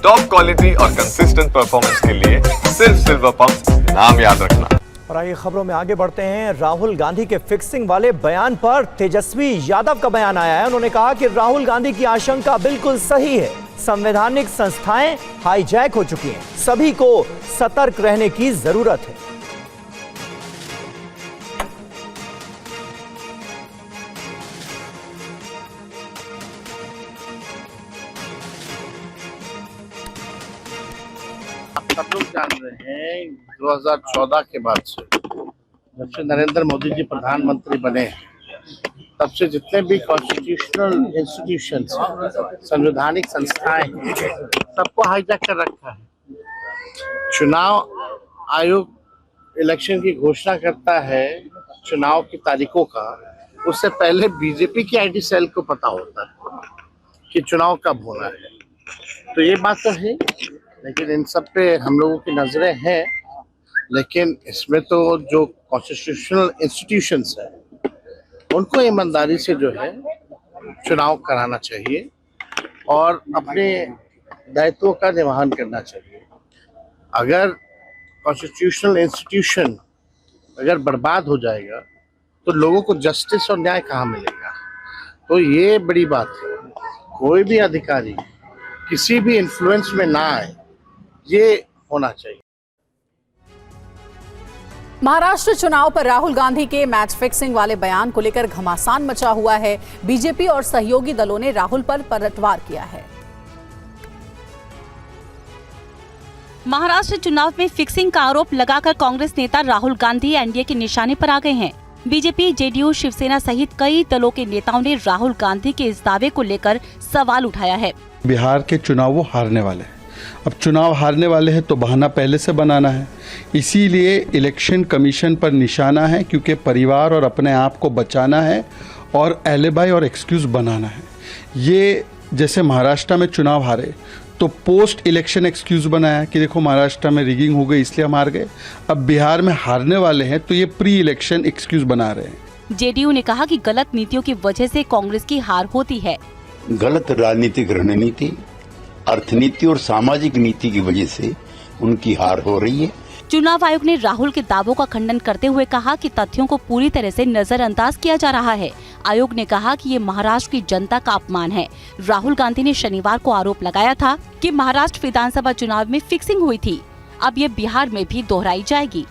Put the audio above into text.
Top quality और consistent performance के लिए सिर्फ सिल्वर पंप नाम याद रखना। और आइए खबरों में आगे बढ़ते हैं। राहुल गांधी के फिक्सिंग वाले बयान पर तेजस्वी यादव का बयान आया है। उन्होंने कहा कि राहुल गांधी की आशंका बिल्कुल सही है, संवैधानिक संस्थाएं हाईजैक हो चुकी हैं, सभी को सतर्क रहने की जरूरत है। सब लोग जान रहे हैं 2014 के बाद से जब से नरेंद्र मोदी जी प्रधानमंत्री बने तब से जितने भी कॉन्स्टिट्यूशनल इंस्टीट्यूशंस संवैधानिक संस्थाएं हैं सबको हाईजैक कर रखा है। चुनाव आयोग इलेक्शन की घोषणा करता है चुनाव की तारीखों का, उससे पहले बीजेपी की आईटी सेल को पता होता है कि चुनाव कब होना है। तो ये बात तो है, लेकिन इन सब पे हम लोगों की नजरें हैं। लेकिन इसमें तो जो कॉन्स्टिट्यूशनल इंस्टीट्यूशंस हैं उनको ईमानदारी से जो है चुनाव कराना चाहिए और अपने दायित्वों का निर्वहन करना चाहिए। अगर कॉन्स्टिट्यूशनल इंस्टीट्यूशन अगर बर्बाद हो जाएगा तो लोगों को जस्टिस और न्याय कहाँ मिलेगा। तो ये बड़ी बात है, कोई भी अधिकारी किसी भी इन्फ्लुएंस में ना आए, ये होना चाहिए। महाराष्ट्र चुनाव पर राहुल गांधी के मैच फिक्सिंग वाले बयान को लेकर घमासान मचा हुआ है। बीजेपी और सहयोगी दलों ने राहुल पर पलटवार किया है। महाराष्ट्र चुनाव में फिक्सिंग का आरोप लगाकर कांग्रेस नेता राहुल गांधी एनडीए के निशाने पर आ गए हैं। बीजेपी, जेडीयू, शिवसेना सहित कई दलों के नेताओं ने राहुल गांधी के इस दावे को लेकर सवाल उठाया है। बिहार के चुनाव वो हारने वाले हैं। अब चुनाव हारने वाले हैं तो बहाना पहले से बनाना है, इसीलिए इलेक्शन कमीशन पर निशाना है, क्योंकि परिवार और अपने आप को बचाना है और एलिबाई और एक्सक्यूज बनाना है। ये जैसे महाराष्ट्र में चुनाव हारे तो पोस्ट इलेक्शन एक्सक्यूज बनाया कि देखो महाराष्ट्र में रिगिंग हो गई इसलिए हम हार गए। अब बिहार में हारने वाले हैं तो ये प्री इलेक्शन एक्सक्यूज बना रहे हैं। जेडीयू ने कहा कि गलत नीतियों की वजह से कांग्रेस की हार होती है। गलत राजनीतिक रणनीति, अर्थनीति और सामाजिक नीति की वजह से उनकी हार हो रही है। चुनाव आयोग ने राहुल के दावों का खंडन करते हुए कहा कि तथ्यों को पूरी तरह से नजरअंदाज किया जा रहा है। आयोग ने कहा कि ये महाराष्ट्र की जनता का अपमान है। राहुल गांधी ने शनिवार को आरोप लगाया था कि महाराष्ट्र विधानसभा चुनाव में फिक्सिंग हुई थी, अब ये बिहार में भी दोहराई जाएगी।